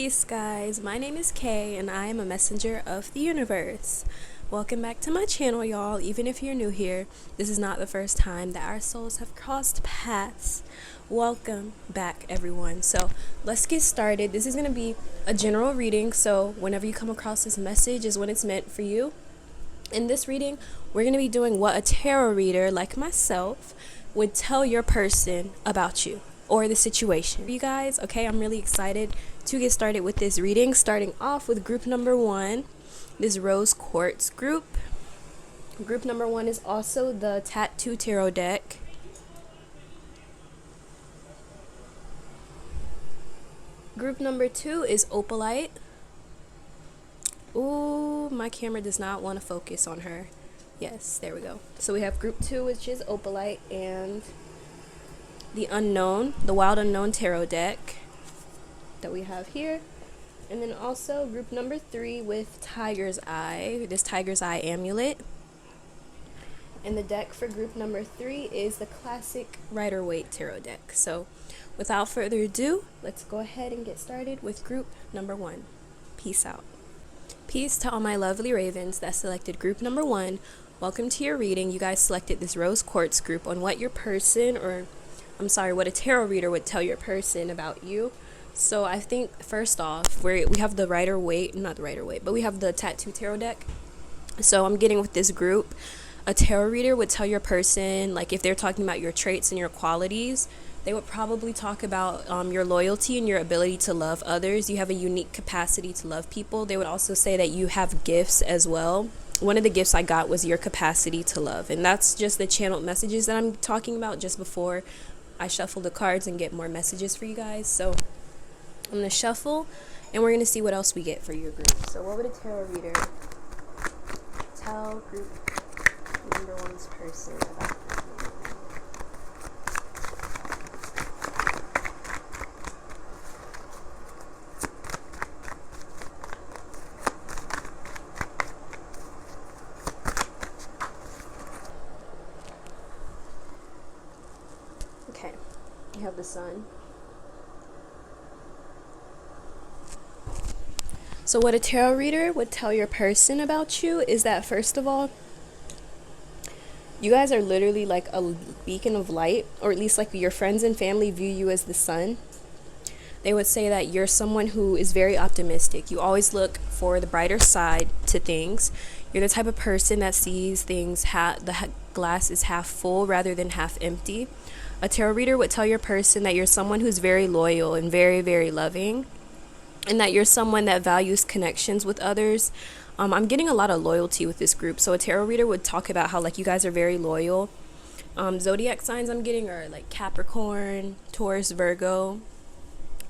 Peace, guys. My name is Kay, and I am a messenger of the universe. Welcome back to my channel, y'all. Even if you're new here, this is not the first time that our souls have crossed paths. Welcome back, everyone. So let's get started. This is going to be a general reading, so whenever you come across this message is when it's meant for you. In this reading, we're going to be doing what a tarot reader like myself would tell your person about you or the situation. You guys, okay, I'm really excited to get started with this reading, starting off with group number 1, this Rose Quartz group. Group number 1 is also the Tattoo Tarot deck. Group number 2 is Opalite. Ooh, my camera does not want to focus on her. Yes, there we go. So we have group 2, which is Opalite, and the Unknown, the Wild Unknown Tarot deck that we have here. And then also group number 3 with Tiger's Eye, this Tiger's Eye amulet. And the deck for group number 3 is the classic Rider-Waite Tarot deck. So without further ado, let's go ahead and get started with group number 1. Peace out. Peace to all my lovely ravens that selected group number 1. Welcome to your reading. You guys selected this Rose Quartz group on what your person, or I'm sorry, what a tarot reader would tell your person about you. So I think first off, we have the Rider-Waite, not the Rider-Waite, but we have the Tattoo Tarot deck. So I'm getting with this group, a tarot reader would tell your person, like if they're talking about your traits and your qualities, they would probably talk about your loyalty and your ability to love others. You have a unique capacity to love people. They would also say that you have gifts as well. One of the gifts I got was your capacity to love. And that's just the channeled messages that I'm talking about just before I shuffle the cards and get more messages for you guys. So I'm going to shuffle and we're going to see what else we get for your group. So what would a tarot reader tell group number 1's person about you? Okay, you have the Sun. So what a tarot reader would tell your person about you is that, first of all, you guys are literally like a beacon of light, or at least like your friends and family view you as the sun. They would say that you're someone who is very optimistic. You always look for the brighter side to things. You're the type of person that sees things, the glass is half full rather than half empty. A tarot reader would tell your person that you're someone who's very loyal and very, very loving, and that you're someone that values connections with others. I'm getting a lot of loyalty with this group. So a tarot reader would talk about how like you guys are very loyal. Zodiac signs I'm getting are like Capricorn, Taurus, Virgo,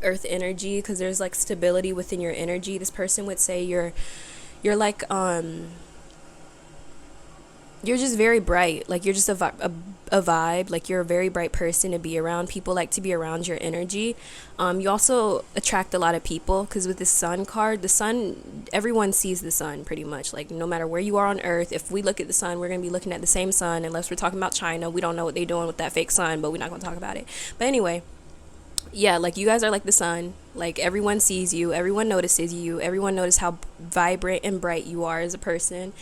Earth energy, because there's like stability within your energy. This person would say you're like you're just very bright. Like you're just a vibe. Like you're a very bright person to be around. People like to be around your energy. You also attract a lot of people, because with this Sun card, the sun, everyone sees the sun pretty much. Like no matter where you are on earth, if we look at the sun, we're going to be looking at the same sun, unless we're talking about China. We don't know what they're doing with that fake sun, but we're not going to talk about it. But anyway, yeah, like you guys are like the sun. Like everyone sees you, everyone notices you, everyone notices how vibrant and bright you are as a person.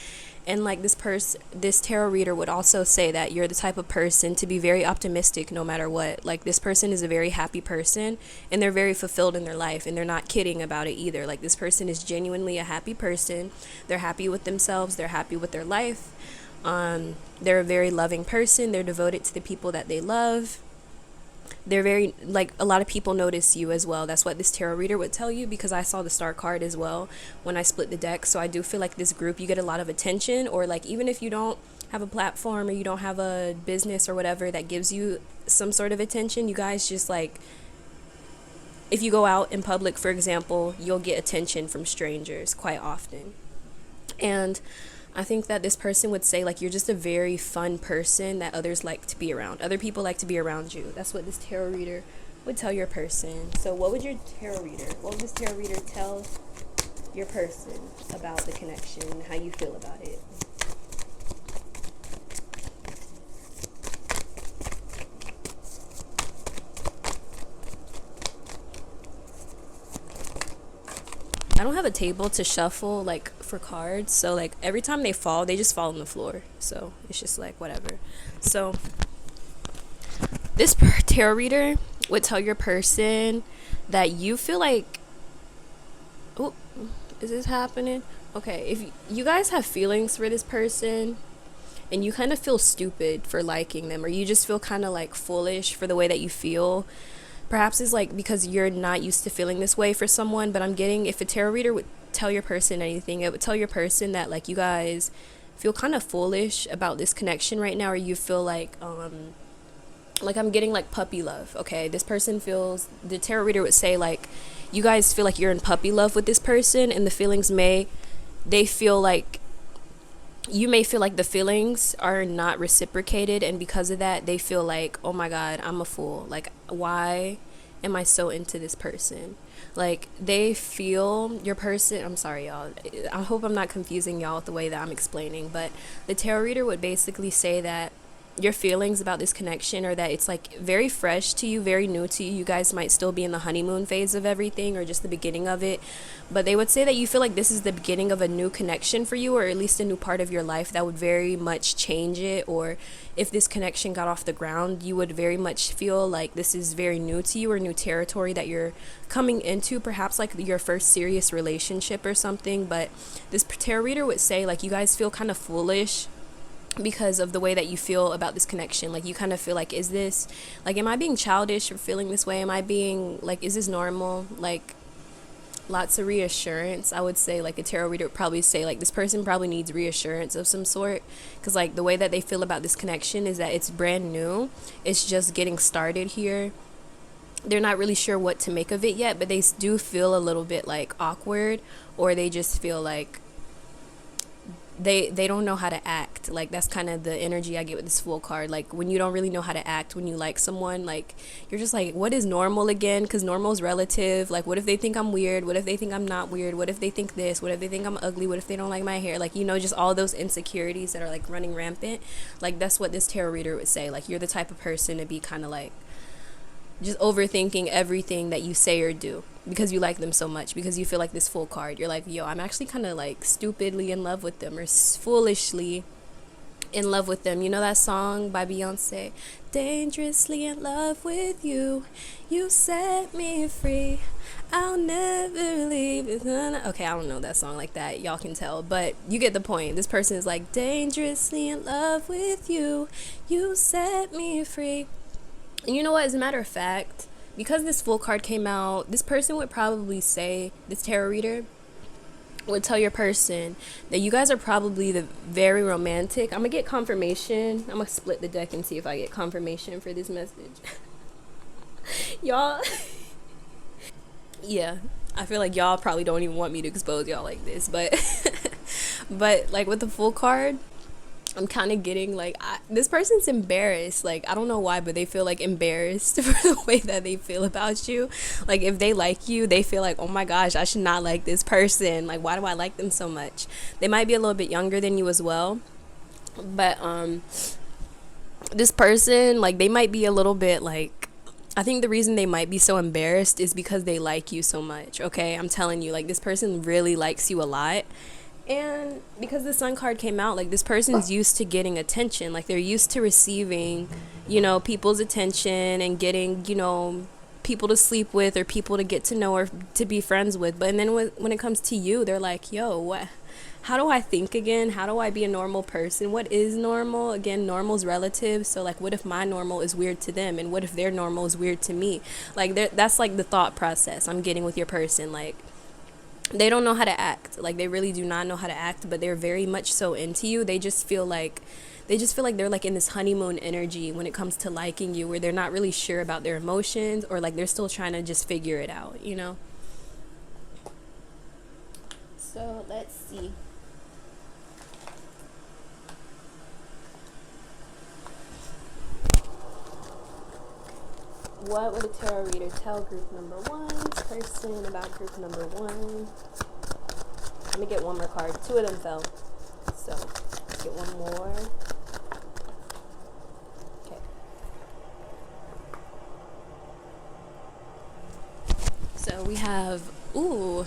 And like this tarot reader would also say that you're the type of person to be very optimistic no matter what. Like this person is a very happy person, and they're very fulfilled in their life, and they're not kidding about it either. Like this person is genuinely a happy person. They're happy with themselves, they're happy with their life. They're a very loving person. They're devoted to the people that they love. They're very, like, a lot of people notice you as well. That's what this tarot reader would tell you, because I saw the star card as well when I split the deck. So I do feel like this group, you get a lot of attention, or like even if you don't have a platform or you don't have a business or whatever that gives you some sort of attention, you guys just like, if you go out in public, for example, you'll get attention from strangers quite often. And I think that this person would say like you're just a very fun person that others like to be around. Other people like to be around you. That's what this tarot reader would tell your person. So what would this tarot reader tell your person about the connection, how you feel about it? I don't have a table to shuffle like for cards, so like every time they fall, they just fall on the floor. So it's just like whatever. So this tarot reader would tell your person that you feel like, oh, is this happening? Okay, if you guys have feelings for this person and you kind of feel stupid for liking them, or you just feel kind of like foolish for the way that you feel, perhaps it's like because you're not used to feeling this way for someone. But I'm getting, if a tarot reader would tell your person anything, it would tell your person that like you guys feel kind of foolish about this connection right now, or you feel like I'm getting like puppy love. Okay, this person feels, the tarot reader would say like you guys feel like you're in puppy love with this person, and the feelings they feel like you may feel like the feelings are not reciprocated, and because of that they feel like, oh my god, I'm a fool, like why am I so into this person? Like they feel your person, I'm sorry y'all, I hope I'm not confusing y'all with the way that I'm explaining, but the tarot reader would basically say that your feelings about this connection, or that it's like very fresh to you, very new to you. You guys might still be in the honeymoon phase of everything, or just the beginning of it. But they would say that you feel like this is the beginning of a new connection for you, or at least a new part of your life that would very much change it. Or if this connection got off the ground, you would very much feel like this is very new to you, or new territory that you're coming into, perhaps like your first serious relationship or something. But this tarot reader would say like you guys feel kind of foolish because of the way that you feel about this connection. Like you kind of feel like, is this like, am I being childish for feeling this way? Am I being like, is this normal? Like lots of reassurance. I would say like a tarot reader would probably say like this person probably needs reassurance of some sort, because like the way that they feel about this connection is that it's brand new, it's just getting started here. They're not really sure what to make of it yet, but they do feel a little bit like awkward, or they just feel like they don't know how to act. Like that's kind of the energy I get with this Fool card. Like when you don't really know how to act when you like someone, like you're just like, what is normal again? Because normal is relative. Like what if they think I'm weird? What if they think I'm not weird? What if they think this? What if they think I'm ugly? What if they don't like my hair? Like, you know, just all those insecurities that are like running rampant. Like that's what this tarot reader would say. Like you're the type of person to be kind of like just overthinking everything that you say or do because you like them so much, because you feel like this Fool card, you're like, yo, I'm actually kind of like stupidly in love with them, or foolishly in love with them. You know that song by Beyonce, dangerously in love with you, you set me free, I'll never leave. Okay, I don't know that song like that, y'all can tell, but you get the point. This person is like, dangerously in love with you, you set me free. And you know what, as a matter of fact, because this Fool card came out, this person would probably say, this tarot reader would tell your person that you guys are probably the very romantic. I'm gonna get confirmation. I'm gonna split the deck and see if I get confirmation for this message. Y'all, yeah, I feel like y'all probably don't even want me to expose y'all like this, but but like with the Fool card, I'm kind of getting like, this person's embarrassed. Like I don't know why, but they feel like embarrassed for the way that they feel about you. Like if they like you, they feel like, oh my gosh, I should not like this person. Like why do I like them so much? They might be a little bit younger than you as well, but this person, like they might be a little bit like, I think the reason they might be so embarrassed is because they like you so much. Okay, I'm telling you, like this person really likes you a lot. And because the Sun card came out, like this person's used to getting attention. Like they're used to receiving, you know, people's attention and getting, you know, people to sleep with or people to get to know or to be friends with. But and then when it comes to you, they're like, yo, what? How do I think again? How do I be a normal person? What is normal? Again, normal's relative. So like, what if my normal is weird to them? And what if their normal is weird to me? Like that's like the thought process I'm getting with your person. Like, they don't know how to act. Like they really do not know how to act, but they're very much so into you. They just feel like they're like in this honeymoon energy when it comes to liking you, where they're not really sure about their emotions, or like they're still trying to just figure it out, you know. So let's see. What would a tarot reader tell group number one person about group number one? Let me get one more card. Two of them fell. So, let's get one more. Okay. So we have, ooh,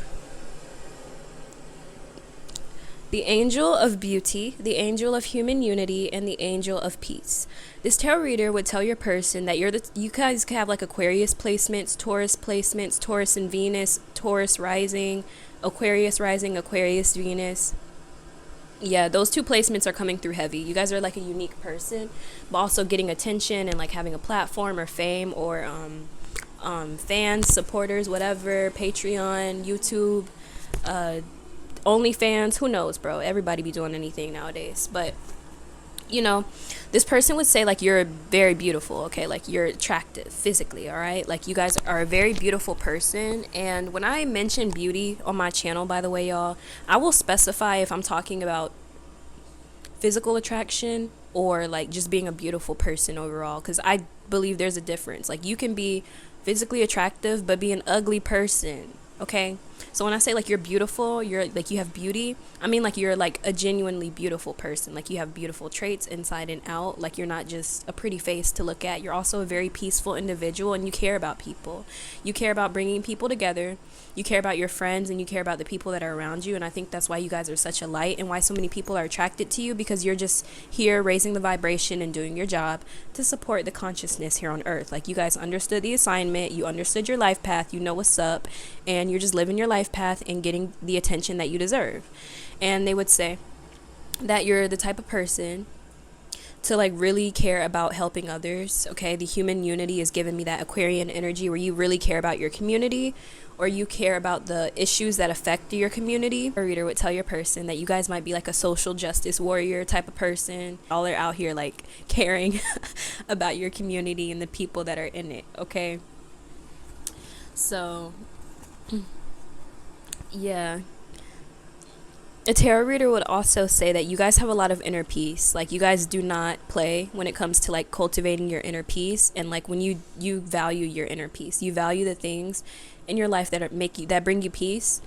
The angel of beauty, the angel of human unity, and the angel of peace. This tarot reader would tell your person that you guys could have like Aquarius placements, Taurus and Venus, Taurus rising, Aquarius Venus. Yeah, those two placements are coming through heavy. You guys are like a unique person, but also getting attention and like having a platform or fame or fans, supporters, whatever, Patreon, YouTube, OnlyFans, who knows, bro? Everybody be doing anything nowadays. But you know, this person would say like you're very beautiful, okay? Like you're attractive physically, all right? Like you guys are a very beautiful person. And when I mention beauty on my channel, by the way, y'all, I will specify if I'm talking about physical attraction or like just being a beautiful person overall, because I believe there's a difference. Like you can be physically attractive but be an ugly person, okay? So when I say like you're beautiful, you're like you have beauty, I mean like you're like a genuinely beautiful person. Like you have beautiful traits inside and out. Like you're not just a pretty face to look at. You're also a very peaceful individual, and you care about people. You care about bringing people together. You care about your friends, and you care about the people that are around you. And I think that's why you guys are such a light and why so many people are attracted to you, because you're just here raising the vibration and doing your job to support the consciousness here on earth. Like you guys understood the assignment, you understood your life path, you know what's up, and you're just living your life path and getting the attention that you deserve. And they would say that you're the type of person to like really care about helping others, okay? The human unity is giving me that Aquarian energy where you really care about your community, or you care about the issues that affect your community. A reader would tell your person that you guys might be like a social justice warrior type of person. All are out here like caring about your community and the people that are in it, okay? So yeah, a tarot reader would also say that you guys have a lot of inner peace. Like you guys do not play when it comes to like cultivating your inner peace. And like when you value your inner peace, you value the things in your life that bring you peace.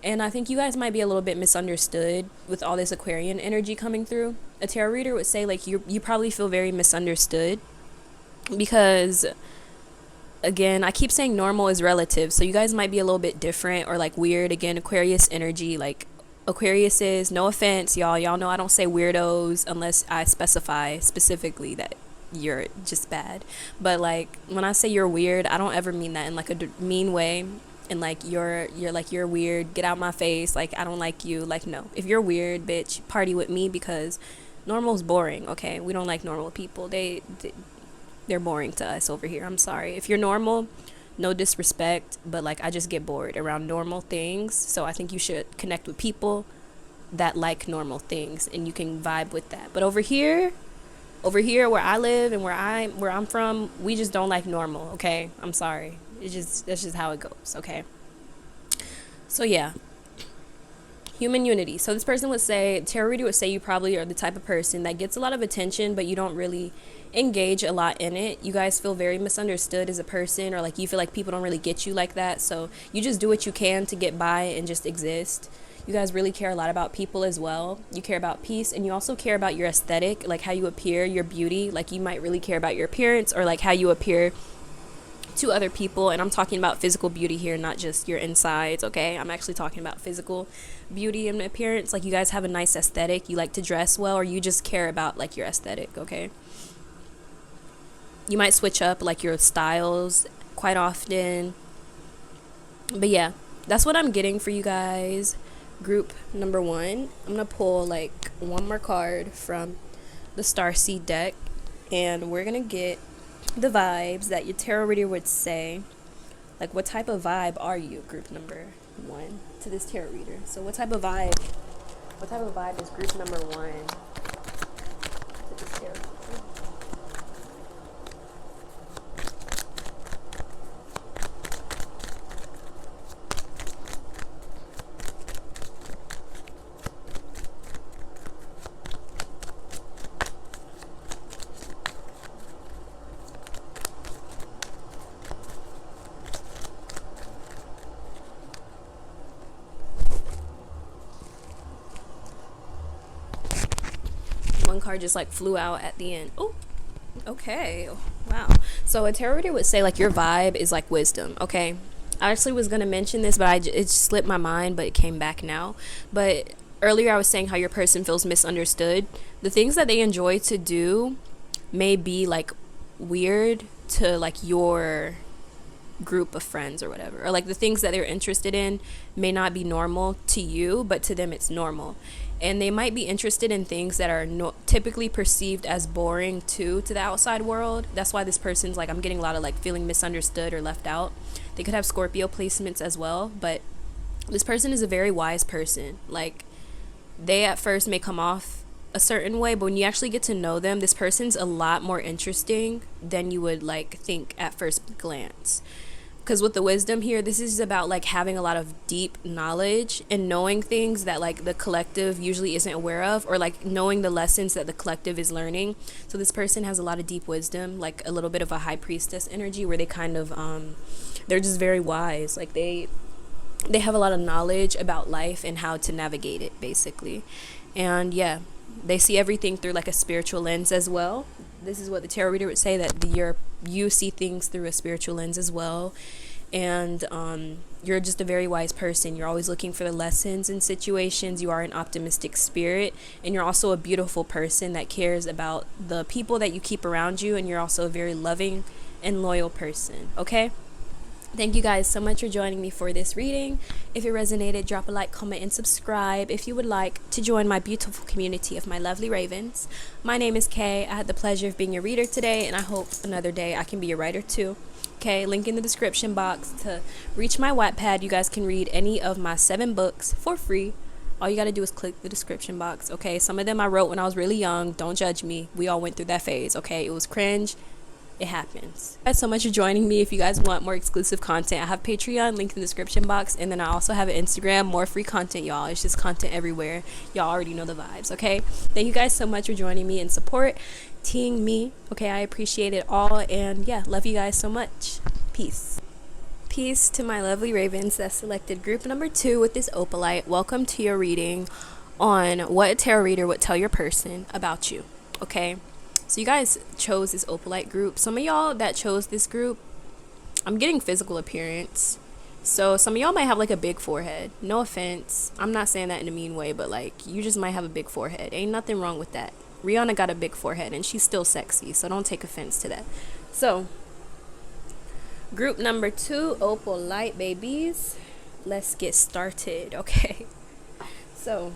And I think you guys might be a little bit misunderstood with all this Aquarian energy coming through. A tarot reader would say like you probably feel very misunderstood because, again, I keep saying normal is relative, so you guys might be a little bit different or like weird. Again, Aquarius energy, like Aquarius is, no offense, y'all know I don't say weirdos unless I specify specifically that you're just bad. But like when I say you're weird, I don't ever mean that in like a mean way, and like you're weird, get out my face, like I don't like you. Like no, if you're weird, bitch, party with me, because normal's boring, okay? We don't like normal people. They're boring to us over here. I'm sorry. If you're normal, no disrespect, but like I just get bored around normal things. So I think you should connect with people that like normal things and you can vibe with that. But over here where I live and where I'm from, we just don't like normal, okay? I'm sorry. That's just how it goes, okay? So yeah. Human unity. So this person would say, tarot reader would say you probably are the type of person that gets a lot of attention, but you don't really engage a lot in it. You guys feel very misunderstood as a person, or like you feel like people don't really get you like that. So you just do what you can to get by and just exist. You guys really care a lot about people as well. You care about peace, and you also care about your aesthetic, like how you appear, your beauty. Like you might really care about your appearance or like how you appear to other people. And I'm talking about physical beauty here, not just your insides, okay? I'm actually talking about physical beauty and appearance. Like you guys have a nice aesthetic, you like to dress well, or you just care about like your aesthetic, okay? You might switch up like your styles quite often. But yeah, that's what I'm getting for you guys. Group number 1. I'm gonna pull like one more card from the Starseed deck, and we're gonna get the vibes that your tarot reader would say. Like what type of vibe are you, group number 1, to this tarot reader? So what type of vibe is group number 1 to this tarot reader? One card just like flew out at the end. Oh, okay. Wow. So a tarot reader would say like your vibe is like wisdom, okay? I actually was going to mention this, but it just slipped my mind, but it came back now. But earlier I was saying how your person feels misunderstood. The things that they enjoy to do may be like weird to like your group of friends or whatever, or like the things that they're interested in may not be normal to you, but to them it's normal. And they might be interested in things that are typically perceived as boring to the outside world. That's why this person's like, I'm getting a lot of like feeling misunderstood or left out. They could have Scorpio placements as well, but this person is a very wise person. Like, they at first may come off a certain way, but when you actually get to know them, this person's a lot more interesting than you would like think at first glance. Because with the wisdom here, this is about like having a lot of deep knowledge and knowing things that like the collective usually isn't aware of, or like knowing the lessons that the collective is learning. So this person has a lot of deep wisdom, like a little bit of a high priestess energy, where they kind of they're just very wise. Like they have a lot of knowledge about life and how to navigate it, basically. And yeah, they see everything through like a spiritual lens as well. This is what the tarot reader would say, that you see things through a spiritual lens as well. And you're just a very wise person. You're always looking for the lessons in situations. You are an optimistic spirit, and you're also a beautiful person that cares about the people that you keep around you, and you're also a very loving and loyal person. Okay? Thank you guys so much for joining me for this reading. If it resonated, drop a like, comment, and subscribe if you would like to join my beautiful community of my lovely ravens. My name is Kay. I had the pleasure of being your reader today, and I hope another day I can be a writer too. Okay, link in the description box to reach my Wattpad. You guys can read any of my 7 books for free. All you gotta do is click the description box, okay? Some of them I wrote when I was really young. Don't judge me. We all went through that phase, okay? It was cringe. It happens. Thanks so much for joining me. If you guys want more exclusive content, I have Patreon, link in the description box, and then I also have an Instagram, more free content, y'all. It's just content everywhere. Y'all already know the vibes, okay? Thank you guys so much for joining me and supporting me, okay? I appreciate it all, and yeah, love you guys so much. Peace. Peace to my lovely ravens that selected group number 2 with this opalite. Welcome to your reading on what a tarot reader would tell your person about you, okay? So you guys chose this opalite group. Some of y'all that chose this group, I'm getting physical appearance. So some of y'all might have like a big forehead. No offense. I'm not saying that in a mean way, but like you just might have a big forehead. Ain't nothing wrong with that. Rihanna got a big forehead and she's still sexy. So don't take offense to that. So group number 2, opalite babies. Let's get started, okay? So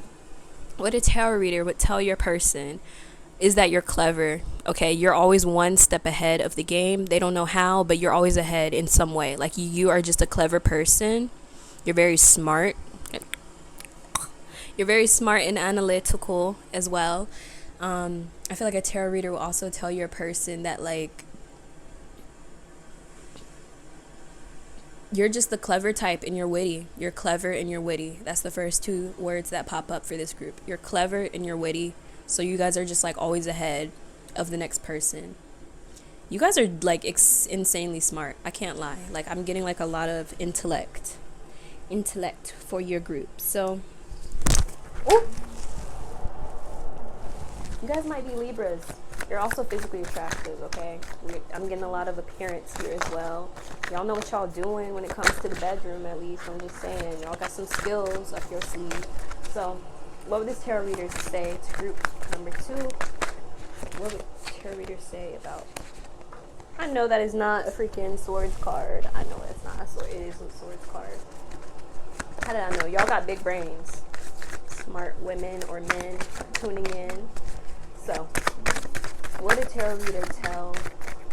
what a tarot reader would tell your person is that you're clever, okay? You're always one step ahead of the game. They don't know how, but you're always ahead in some way. Like, you are just a clever person. You're very smart. You're very smart and analytical as well. I feel like a tarot reader will also tell your person that, like, you're just the clever type and you're witty. You're clever and you're witty. That's the first 2 words that pop up for this group. You're clever and you're witty. So you guys are just like always ahead of the next person. You guys are like insanely smart. I can't lie. Like, I'm getting like a lot of intellect for your group. So, ooh, you guys might be Libras. You're also physically attractive, okay? I'm getting a lot of appearance here as well. Y'all know what y'all doing when it comes to the bedroom, at least. I'm just saying, y'all got some skills up your sleeve. So what would this tarot reader say to group number 2? What would tarot reader say about... I know that is not a freaking swords card. I know it's not a sword. It is a swords card. How did I know? Y'all got big brains. Smart women or men tuning in. So, what did tarot reader tell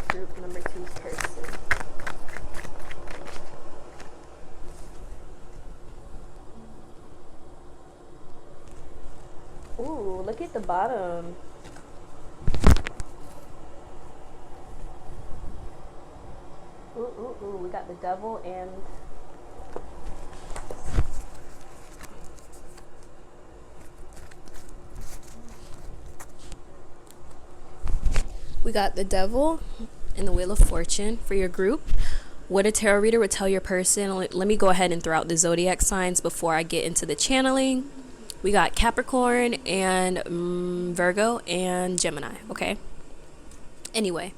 group number 2's person? Ooh, look at the bottom. Ooh, we got the devil and... we got the devil and the wheel of fortune for your group. What a tarot reader would tell your person. Let me go ahead and throw out the zodiac signs before I get into the channeling. We got Capricorn and Virgo and Gemini, okay? Anyway,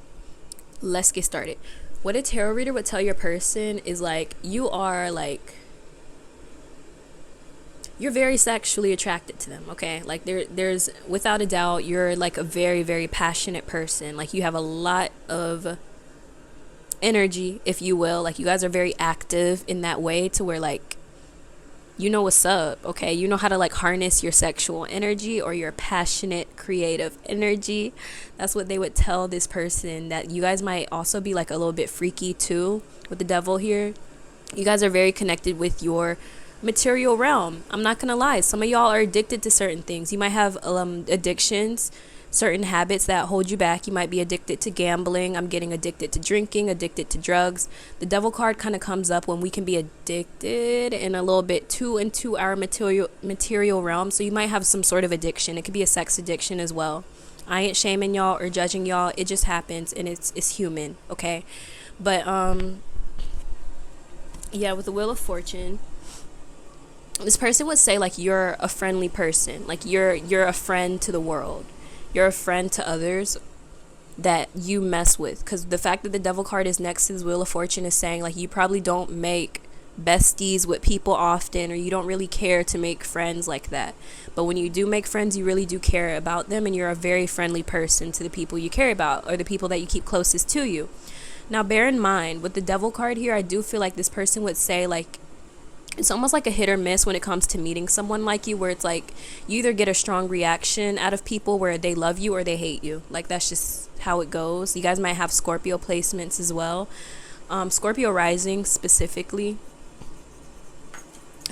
let's get started. What a tarot reader would tell your person is like, you are like, you're very sexually attracted to them, okay? Like there's without a doubt you're like a very, very passionate person. Like you have a lot of energy, if you will. Like you guys are very active in that way to where like you know what's up, okay? You know how to like harness your sexual energy or your passionate creative energy. That's what they would tell this person, that you guys might also be like a little bit freaky too with the devil here. You guys are very connected with your material realm. I'm not gonna lie, some of y'all are addicted to certain things. You might have addictions, certain habits that hold you back. You might be addicted to gambling. I'm getting addicted to drinking, addicted to drugs. The devil card kind of comes up when we can be addicted and a little bit too into our material realm. So you might have some sort of addiction. It could be a sex addiction as well. I ain't shaming y'all or judging y'all. It just happens, and it's human, okay? But yeah, with the Wheel of Fortune, this person would say like you're a friendly person, like you're a friend to the world, you're a friend to others that you mess with. Because the fact that the devil card is next to this Wheel of Fortune is saying like you probably don't make besties with people often, or you don't really care to make friends like that. But when you do make friends, you really do care about them, and you're a very friendly person to the people you care about or the people that you keep closest to you. Now bear in mind, with the devil card here, I do feel like this person would say like it's almost like a hit or miss when it comes to meeting someone like you, where it's like you either get a strong reaction out of people where they love you or they hate you. Like that's just how it goes. You guys might have Scorpio placements as well. Scorpio rising specifically.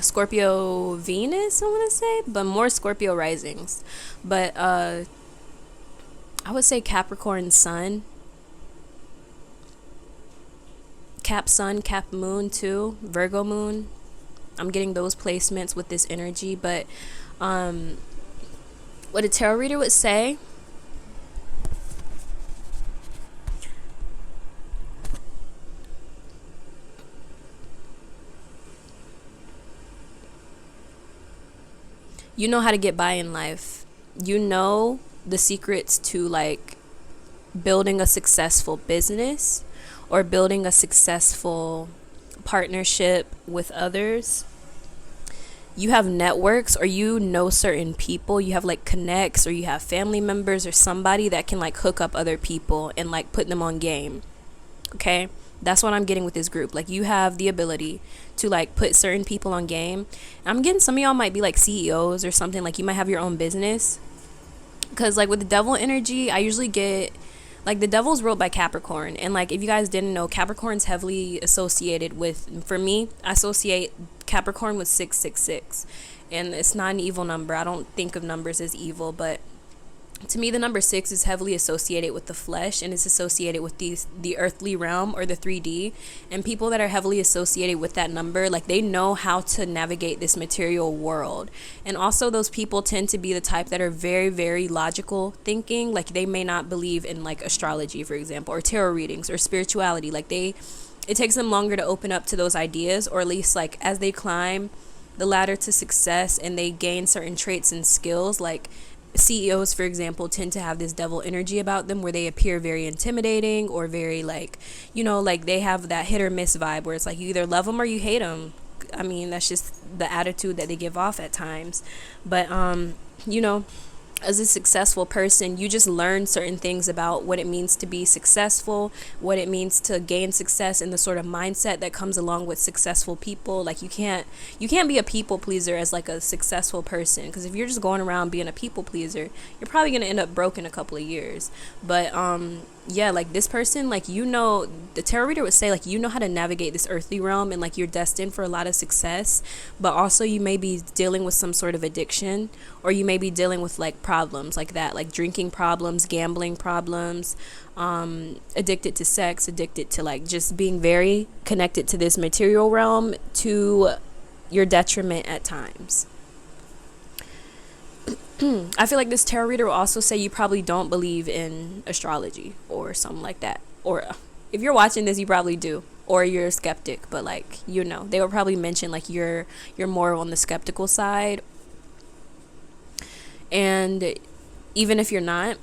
Scorpio Venus, I want to say, but more Scorpio risings. But I would say Capricorn Sun. Cap Sun, Cap Moon too. Virgo Moon. I'm getting those placements with this energy. But what a tarot reader would say, you know how to get by in life. You know the secrets to like building a successful business or building a successful partnership with others. You have networks, or you know certain people. You have like connects, or you have family members or somebody that can like hook up other people and like put them on game. Okay, that's what I'm getting with this group. Like you have the ability to like put certain people on game. I'm getting some of y'all might be like CEOs or something. Like you might have your own business, because like with the devil energy, I usually get like the devil's ruled by Capricorn. And like if you guys didn't know, Capricorn's heavily associated with, for me, I associate Capricorn with 666, and it's not an evil number. I don't think of numbers as evil, but to me the number 6 is heavily associated with the flesh, and it's associated with the earthly realm or the 3D. And people that are heavily associated with that number, like they know how to navigate this material world. And also those people tend to be the type that are very, very logical thinking. Like they may not believe in like astrology, for example, or tarot readings or spirituality. Like it takes them longer to open up to those ideas, or at least like as they climb the ladder to success and they gain certain traits and skills, like CEOs, for example, tend to have this devil energy about them where they appear very intimidating or very like, you know, like they have that hit or miss vibe where it's like you either love them or you hate them. I mean, that's just the attitude that they give off at times. But, you know, as a successful person, you just learn certain things about what it means to be successful, what it means to gain success, and the sort of mindset that comes along with successful people. Like you can't be a people pleaser as like a successful person, because if you're just going around being a people pleaser, you're probably going to end up broke in a couple of years. But yeah, like this person, like, you know, the tarot reader would say like you know how to navigate this earthly realm, and like you're destined for a lot of success, but also you may be dealing with some sort of addiction, or you may be dealing with like problems like that, like drinking problems, gambling problems, addicted to sex, addicted to like just being very connected to this material realm to your detriment at times. I feel like this tarot reader will also say you probably don't believe in astrology or something like that. Or if you're watching this, you probably do. Or you're a skeptic, but like, you know, they will probably mention like you're more on the skeptical side. And even if you're not,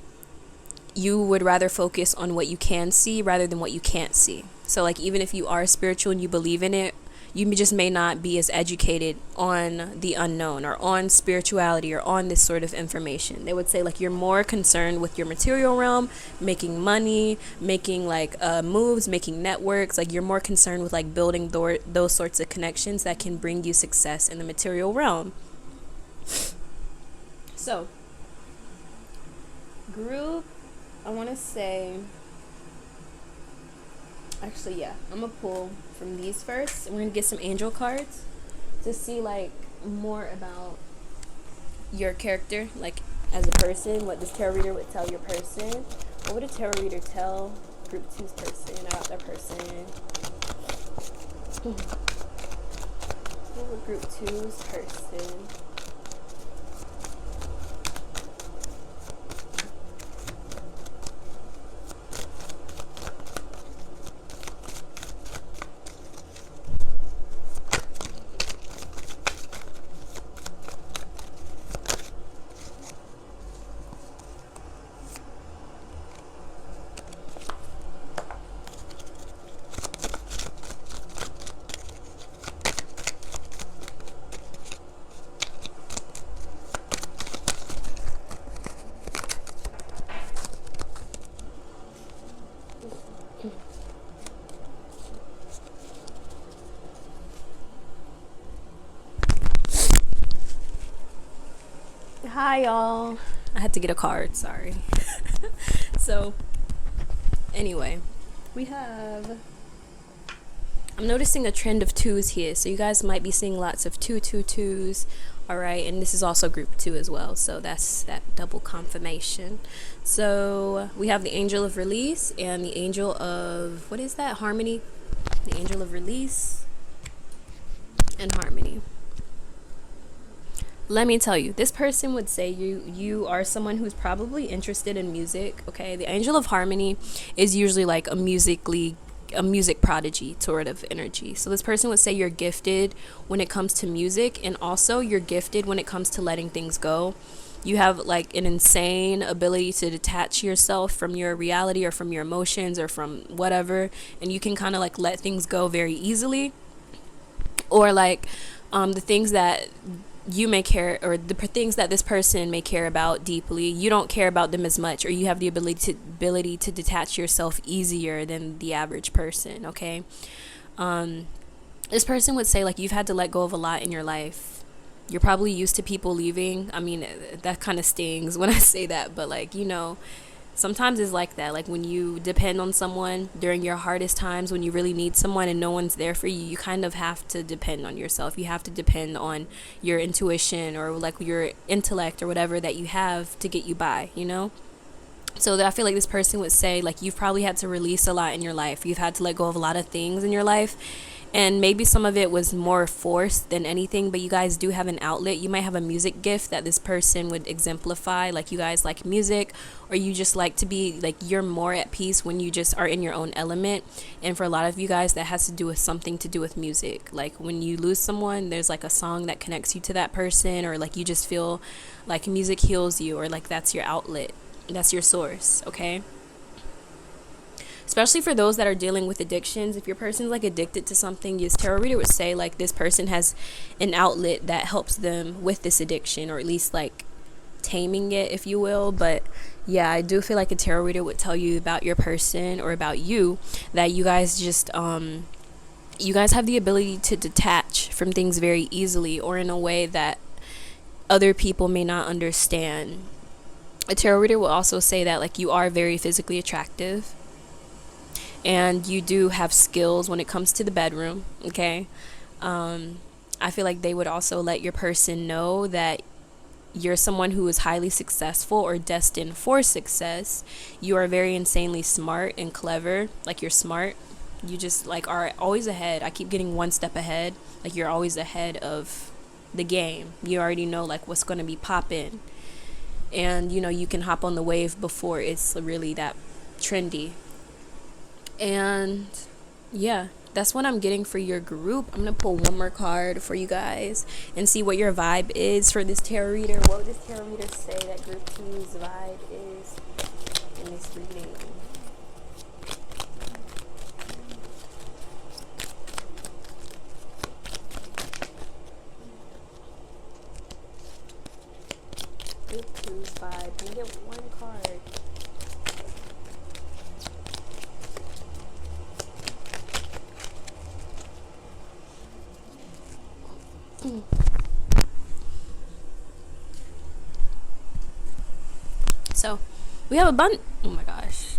you would rather focus on what you can see rather than what you can't see. So like even if you are spiritual and you believe in it, You just may not be as educated on the unknown or on spirituality or on this sort of information. They would say like you're more concerned with your material realm, making money, making like moves, making networks. Like you're more concerned with like building those sorts of connections that can bring you success in the material realm. So group, I want to say, actually, yeah, I'm gonna pull from these first, and we're gonna get some angel cards to see like more about your character, like as a person. What this tarot reader would tell your person. What would a tarot reader tell group 2's person about their person? What would group 2's person? Hi y'all. I had to get a card, sorry. So anyway, I'm noticing a trend of 2s here, so you guys might be seeing lots of 2s. All right, and this is also group 2 as well, so that's that double confirmation. So we have the angel of release and the angel of, what is that, harmony? The angel of release and harmony. Let me tell you, this person would say you are someone who's probably interested in music. Okay, the angel of harmony is usually like a music prodigy sort of energy. So this person would say you're gifted when it comes to music, and also you're gifted when it comes to letting things go. You have like an insane ability to detach yourself from your reality or from your emotions or from whatever, and you can kind of like let things go very easily. Or like the things that you may care, or the things that this person may care about deeply, you don't care about them as much, or you have the ability to detach yourself easier than the average person. Okay, this person would say like you've had to let go of a lot in your life. You're probably used to people leaving. I mean, that kind of stings when I say that, but like, you know, sometimes it's like that. Like when you depend on someone during your hardest times, when you really need someone and no one's there for you, you kind of have to depend on yourself. You have to depend on your intuition or like your intellect or whatever that you have to get you by, you know? So that I feel like this person would say like you've probably had to release a lot in your life. You've had to let go of a lot of things in your life. And maybe some of it was more forced than anything, but you guys do have an outlet. You might have a music gift that this person would exemplify, like you guys like music, or you just like to be, like you're more at peace when you just are in your own element. And for a lot of you guys, that has to do with something to do with music. Like when you lose someone, there's like a song that connects you to that person, or like you just feel like music heals you, or like that's your outlet, that's your source, okay? Especially for those that are dealing with addictions. If your person's like addicted to something, this tarot reader would say like this person has an outlet that helps them with this addiction, or at least like taming it, if you will. But yeah, I do feel like a tarot reader would tell you about your person or about you, that you guys just you guys have the ability to detach from things very easily, or in a way that other people may not understand. A tarot reader will also say that like you are very physically attractive, and you do have skills when it comes to the bedroom, okay? I feel like they would also let your person know that you're someone who is highly successful or destined for success. You are very insanely smart and clever. Like you're smart. You just like are always ahead. I keep getting one step ahead. Like you're always ahead of the game. You already know like what's going to be popping. And you know, you can hop on the wave before it's really that trendy. And yeah, that's what I'm getting for your group. I'm gonna pull one more card for you guys and see what your vibe is for this tarot reader. What would this tarot reader say that group 2's vibe is in this reading? God, can I get one card? So, we have a bunch. Oh my gosh.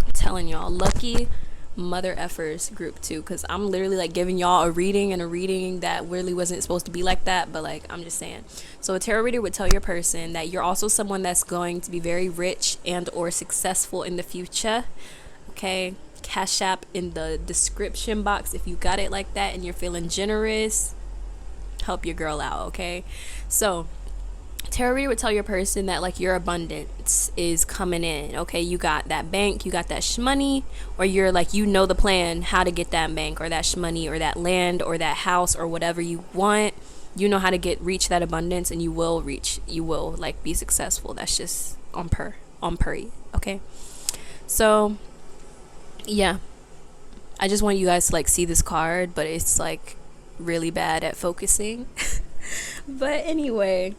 I'm telling y'all, lucky mother effers group 2, because I'm literally like giving y'all a reading that really wasn't supposed to be like that, but like I'm just saying. So a tarot reader would tell your person that you're also someone that's going to be very rich and or successful in the future. Okay, Cash App in the description box if you got it like that and you're feeling generous. Help your girl out. Okay, so tarot reader would tell your person that like your abundance is coming in. Okay, you got that bank, you got that shmoney, or you're like, you know the plan how to get that bank or that shmoney or that land or that house or whatever you want. You know how to reach that abundance, and you will like be successful. That's just on per. Okay, so yeah, I just want you guys to like see this card, but it's like really bad at focusing. But anyway,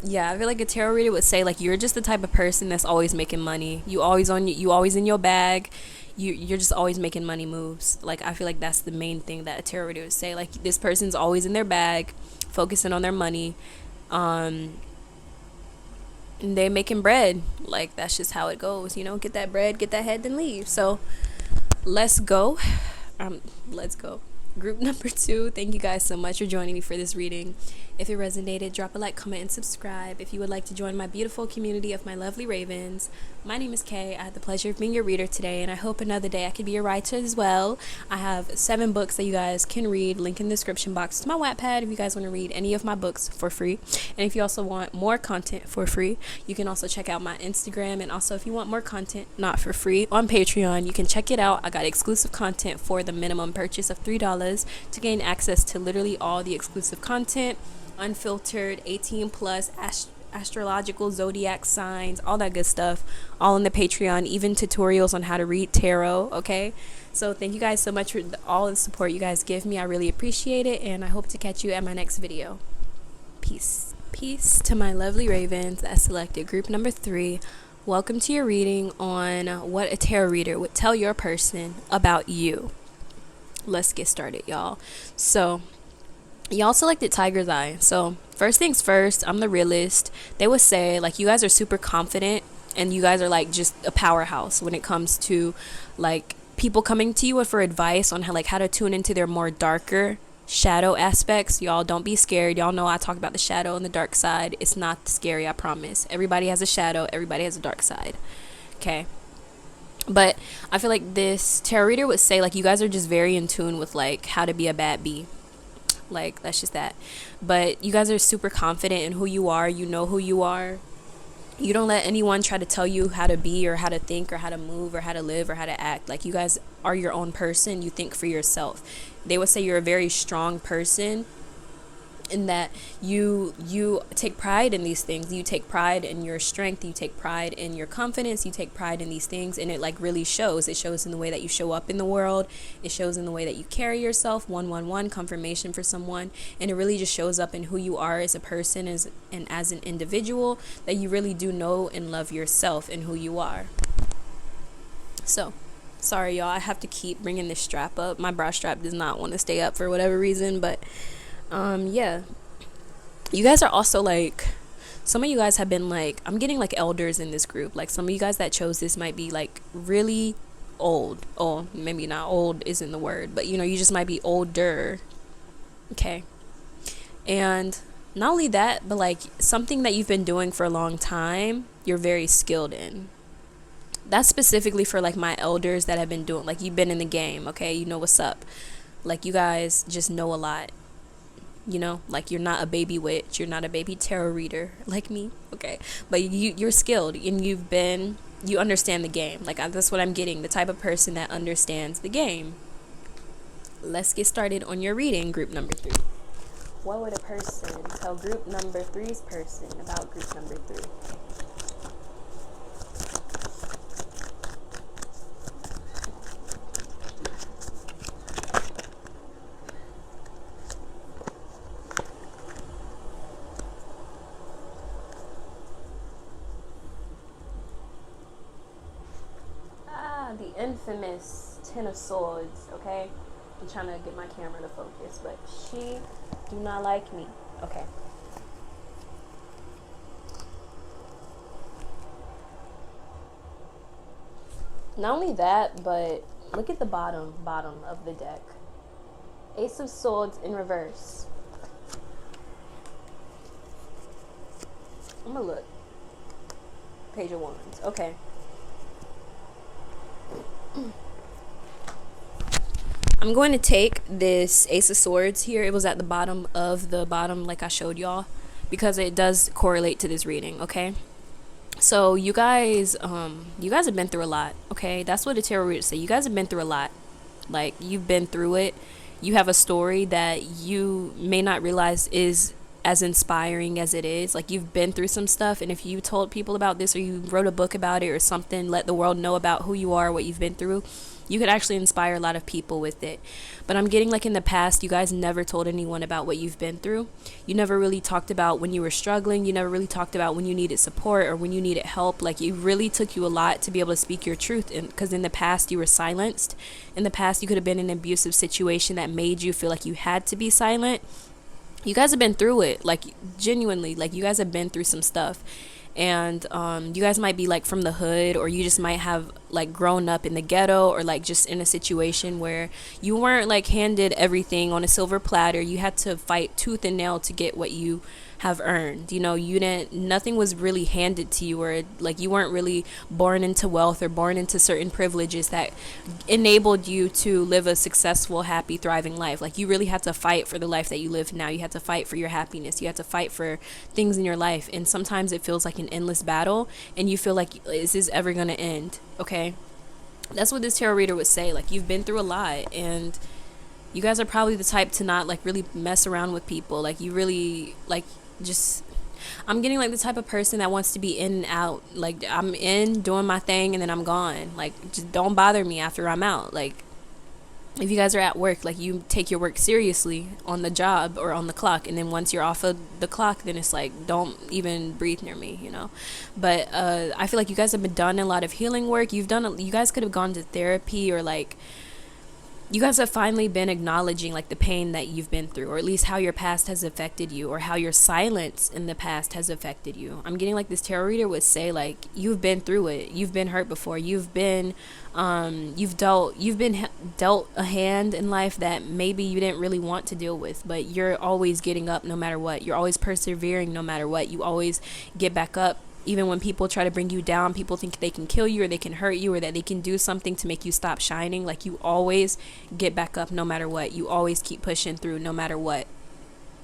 yeah, I feel like a tarot reader would say like you're just the type of person that's always making money. You always in your bag. You're just always making money moves. Like I feel like that's the main thing that a tarot reader would say. Like this person's always in their bag, focusing on their money. And they making bread. Like that's just how it goes, you know, get that bread, get that head, then leave. So let's go. Let's go. Group number 2, thank you guys so much for joining me for this reading. If it resonated, drop a like, comment, and subscribe. If you would like to join my beautiful community of my lovely ravens, my name is Kay. I had the pleasure of being your reader today, and I hope another day I could be your writer as well. I have 7 books that you guys can read. Link in the description box to my Wattpad if you guys want to read any of my books for free. And if you also want more content for free, you can also check out my Instagram. And also if you want more content not for free on Patreon, you can check it out. I got exclusive content for the minimum purchase of $3 to gain access to literally all the exclusive content, unfiltered, 18 plus, astrological zodiac signs, all that good stuff, all in the Patreon, even tutorials on how to read tarot. Okay, so thank you guys so much for all the support you guys give me. I really appreciate it, and I hope to catch you at my next video. Peace to my lovely ravens that selected group number 3. Welcome to your reading on what a tarot reader would tell your person about you. Let's get started, y'all. So y'all selected Tiger's Eye. So first things first, I'm the realist. They would say like you guys are super confident, and you guys are like just a powerhouse when it comes to like people coming to you for advice on how to tune into their more darker shadow aspects. Y'all don't be scared. Y'all know I talk about the shadow and the dark side. It's not scary, I promise. Everybody has a shadow, everybody has a dark side. Okay, but I feel like this tarot reader would say like you guys are just very in tune with like how to be a bad bee. Like that's just that. But you guys are super confident in who you are. You know who you are. You don't let anyone try to tell you how to be or how to think or how to move or how to live or how to act. Like you guys are your own person. You think for yourself. They would say you're a very strong person, in that you take pride in these things. You take pride in your strength, you take pride in your confidence, you take pride in these things, and it like really shows. It shows in the way that you show up in the world. It shows in the way that you carry yourself. 111 confirmation for someone, and it really just shows up in who you are as a person, and as an individual, that you really do know and love yourself and who you are. So sorry y'all, I have to keep bringing this strap up. My bra strap does not want to stay up for whatever reason, but yeah, you guys are also like, some of you guys have been like, I'm getting like elders in this group. Like some of you guys that chose this might be like really old. Oh, maybe not old isn't the word, but you know, you just might be older. Okay, and not only that, but like something that you've been doing for a long time, you're very skilled in. That's specifically for like my elders that have been doing, like you've been in the game. Okay, you know what's up. Like you guys just know a lot. You know, like you're not a baby witch, you're not a baby tarot reader like me. Okay, but you're skilled, and you understand the game. Like that's what I'm getting, the type of person that understands the game. Let's get started on your reading, group number 3. What would a person tell group number 3's person about group number 3? infamous Ten of Swords, okay? I'm trying to get my camera to focus, but she do not like me. Okay. Not only that, but look at the bottom of the deck. Ace of Swords in reverse. I'm gonna look. Page of Wands. Okay. I'm going to take this Ace of Swords here. It was at the bottom of the bottom, like I showed y'all, because it does correlate to this reading, okay? So you guys have been through a lot, okay? That's what the tarot readers say. You guys have been through a lot. Like, you've been through it. You have a story that you may not realize is as inspiring as it is. Like, you've been through some stuff, and if you told people about this, or you wrote a book about it or something, let the world know about who you are, what you've been through, you could actually inspire a lot of people with it. But I'm getting like in the past, you guys never told anyone about what you've been through. You never really talked about when you were struggling. You never really talked about when you needed support or when you needed help. Like, it really took you a lot to be able to speak your truth, because in the past you were silenced. In the past you could have been in an abusive situation that made you feel like you had to be silent. You guys have been through it, like, genuinely, like, you guys have been through some stuff. And you guys might be like from the hood, or you just might have like grown up in the ghetto, or like just in a situation where you weren't like handed everything on a silver platter. You had to fight tooth and nail to get what you have earned. You know, nothing was really handed to you, or like you weren't really born into wealth or born into certain privileges that enabled you to live a successful, happy, thriving life. Like, you really had to fight for the life that you live now. You had to fight for your happiness. You had to fight for things in your life, and sometimes it feels like an endless battle, and you feel like, is this ever gonna end? Okay, that's what this tarot reader would say. Like, you've been through a lot, and you guys are probably the type to not like really mess around with people. Like, you really like just, I'm getting like the type of person that wants to be in and out. Like, I'm in doing my thing and then I'm gone. Like, just don't bother me after I'm out. Like, if you guys are at work, like, you take your work seriously on the job or on the clock, and then once you're off of the clock, then it's like, don't even breathe near me, you know. But I feel like you guys have been done a lot of healing work. You guys could have gone to therapy, or like, you guys have finally been acknowledging like the pain that you've been through, or at least how your past has affected you, or how your silence in the past has affected you. I'm getting like this tarot reader would say, like, you've been through it. You've been hurt before. You've been dealt a hand in life that maybe you didn't really want to deal with, but you're always getting up no matter what. You're always persevering no matter what. You always get back up. Even when people try to bring you down, people think they can kill you, or they can hurt you, or that they can do something to make you stop shining. Like, you always get back up no matter what. You always keep pushing through no matter what.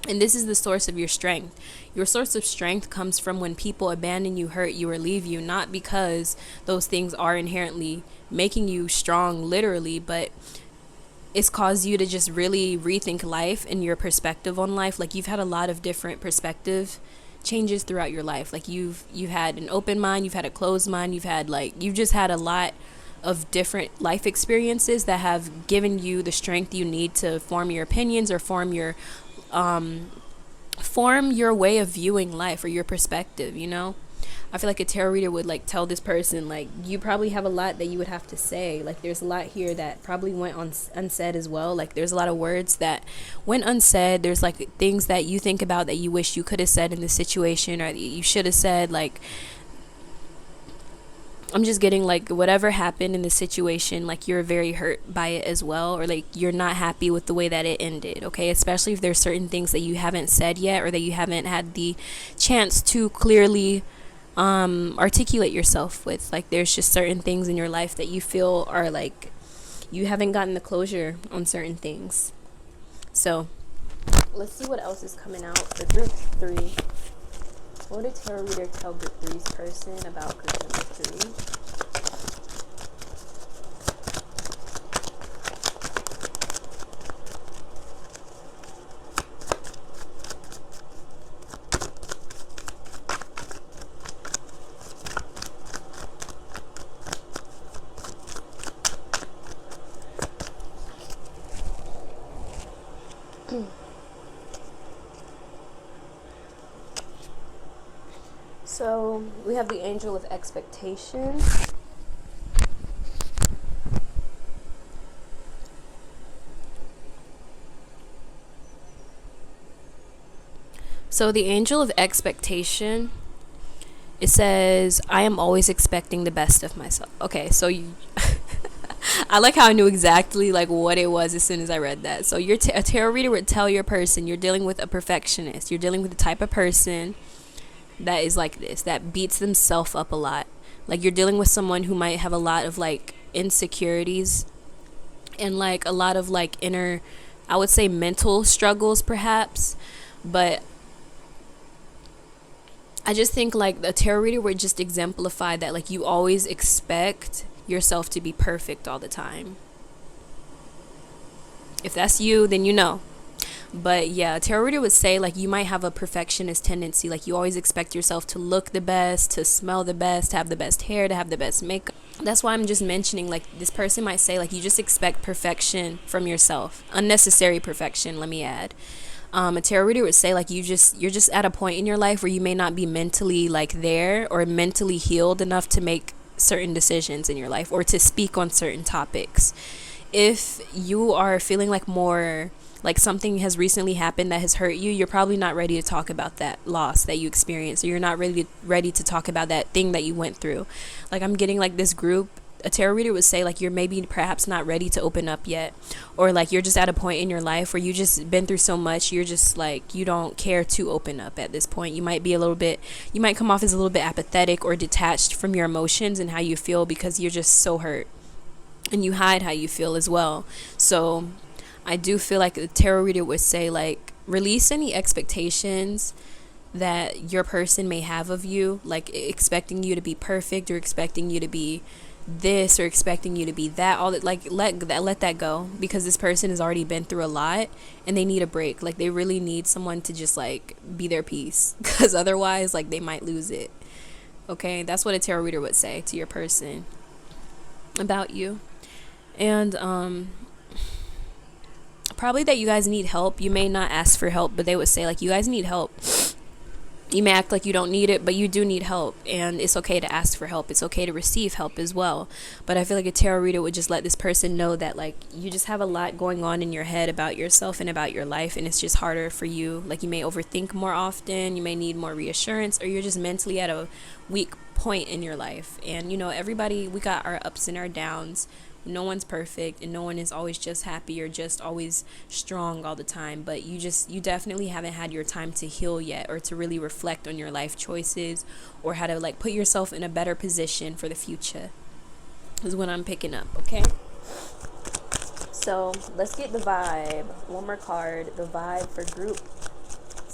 And this is the source of your strength. Your source of strength comes from when people abandon you, hurt you, or leave you, not because those things are inherently making you strong, literally, but it's caused you to just really rethink life and your perspective on life. Like, you've had a lot of different perspective changes throughout your life. Like, you've had an open mind, you've had a closed mind, you've just had a lot of different life experiences that have given you the strength you need to form your opinions, or form your way of viewing life, or your perspective, you know. I feel like a tarot reader would like tell this person, like, you probably have a lot that you would have to say. Like, there's a lot here that probably went unsaid as well. Like, there's a lot of words that went unsaid. There's like things that you think about that you wish you could have said in this situation, or that you should have said. Like, I'm just getting like, whatever happened in the situation, like, you're very hurt by it as well, or like, you're not happy with the way that it ended, okay? Especially if there's certain things that you haven't said yet, or that you haven't had the chance to clearly articulate yourself with. Like, there's just certain things in your life that you feel are like, you haven't gotten the closure on certain things. So let's see what else is coming out for group 3. What did tarot reader tell group 3's person about group number 3? So we have the angel of expectation. So the angel of expectation, it says, I am always expecting the best of myself. Okay, so you I like how I knew exactly like what it was as soon as I read that. So a tarot reader would tell your person you're dealing with a perfectionist. You're dealing with the type of person that is like this, that beats themselves up a lot. Like you're dealing with someone who might have a lot of like insecurities and like a lot of like inner, I would say mental struggles perhaps. But I just think like the tarot reader would just exemplify that, like you always expect yourself to be perfect all the time. If that's you, then you know. But yeah, a tarot reader would say like you might have a perfectionist tendency. Like you always expect yourself to look the best, to smell the best, to have the best hair, to have the best makeup. That's why I'm just mentioning like this person might say like you just expect perfection from yourself. Unnecessary perfection, let me add. A tarot reader would say like you're just at a point in your life where you may not be mentally like there or mentally healed enough to make certain decisions in your life or to speak on certain topics. If you are feeling like more like something has recently happened that has hurt you, you're probably not ready to talk about that loss that you experienced, or you're not ready to talk about that thing that you went through. Like I'm getting like this group, a tarot reader would say like you're maybe perhaps not ready to open up yet, or like you're just at a point in your life where you just been through so much, you're just like you don't care to open up at this point. You might come off as a little bit apathetic or detached from your emotions and how you feel because you're just so hurt, and you hide how you feel as well. So I do feel like the tarot reader would say like release any expectations that your person may have of you, like expecting you to be perfect or expecting you to be this or expecting you to be that. All that, like let that go, because this person has already been through a lot and they need a break. Like they really need someone to just like be their peace, because otherwise like they might lose it. Okay, that's what a tarot reader would say to your person about you. And probably that you guys need help. You may not ask for help, but they would say like you guys need help. You may act like you don't need it, but you do need help, and it's okay to ask for help. It's okay to receive help as well. But I feel like a tarot reader would just let this person know that like you just have a lot going on in your head about yourself and about your life, and it's just harder for you. Like you may overthink more often, you may need more reassurance, or you're just mentally at a weak point in your life. And you know, everybody, we got our ups and our downs. No one's perfect, and no one is always just happy or just always strong all the time. But you definitely haven't had your time to heal yet, or to really reflect on your life choices, or how to like put yourself in a better position for the future, is what I'm picking up. Okay, so let's get the vibe. One more card, the vibe for group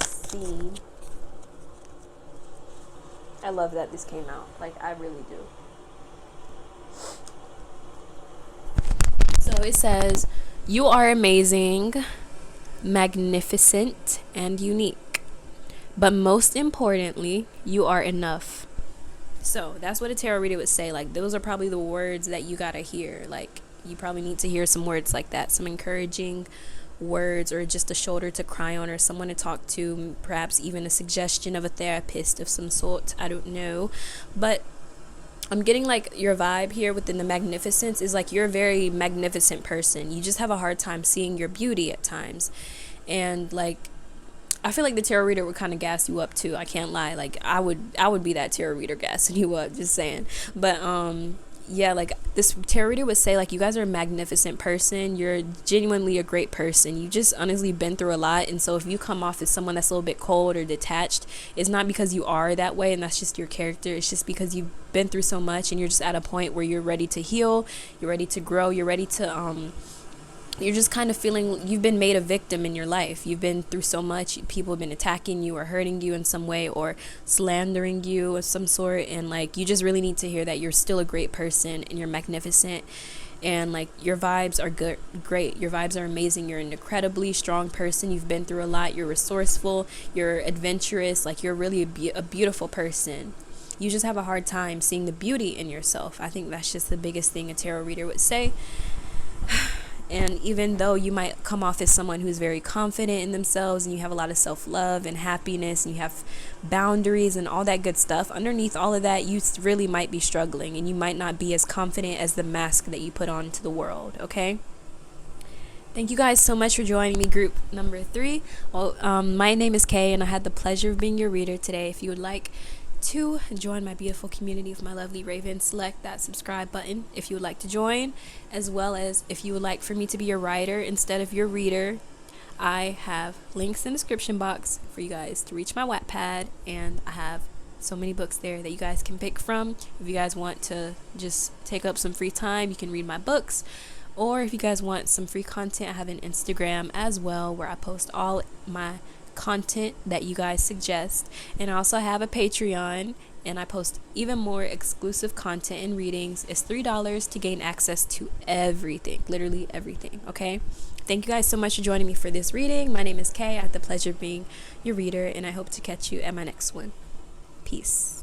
C. I love that this came out. Like I really do. So it says, you are amazing, magnificent, and unique. But most importantly, you are enough. So that's what a tarot reader would say. Like those are probably the words that you gotta hear. Like you probably need to hear some words like that, some encouraging words, or just a shoulder to cry on, or someone to talk to, perhaps even a suggestion of a therapist of some sort. I don't know. But I'm getting like your vibe here within the magnificence is like you're a very magnificent person. You just have a hard time seeing your beauty at times. And like I feel like the tarot reader would kind of gas you up too. I can't lie. Like I would be that tarot reader gassing you up, just saying. But yeah, like this tarot reader would say like you guys are a magnificent person. You're genuinely a great person. You just honestly been through a lot, and so if you come off as someone that's a little bit cold or detached, it's not because you are that way and that's just your character. It's just because you've been through so much and you're just at a point where you're ready to heal, you're ready to grow, you're ready to you're just kind of feeling you've been made a victim in your life. You've been through so much. People have been attacking you or hurting you in some way or slandering you of some sort. And like, you just really need to hear that you're still a great person and you're magnificent. And like, your vibes are great. Your vibes are amazing. You're an incredibly strong person. You've been through a lot. You're resourceful. You're adventurous. Like, you're really a beautiful person. You just have a hard time seeing the beauty in yourself. I think that's just the biggest thing a tarot reader would say. And even though you might come off as someone who's very confident in themselves and you have a lot of self-love and happiness and you have boundaries and all that good stuff, underneath all of that, you really might be struggling and you might not be as confident as the mask that you put on to the world, okay? Thank you guys so much for joining me, group number 3. Well, my name is Kay, and I had the pleasure of being your reader today. If you would like to join my beautiful community of my lovely ravens, select that subscribe button if you would like to join, as well as if you would like for me to be your writer instead of your reader. I have links in the description box for you guys to reach my Wattpad, and I have so many books there that you guys can pick from. If you guys want to just take up some free time, you can read my books. Or if you guys want some free content, I have an Instagram as well where I post all my content that you guys suggest. And I also have a Patreon, and I post even more exclusive content and readings. It's $3 to gain access to everything, literally everything, okay? Thank you guys so much for joining me for this reading. My name is Kay. I had the pleasure of being your reader, and I hope to catch you at my next one. Peace.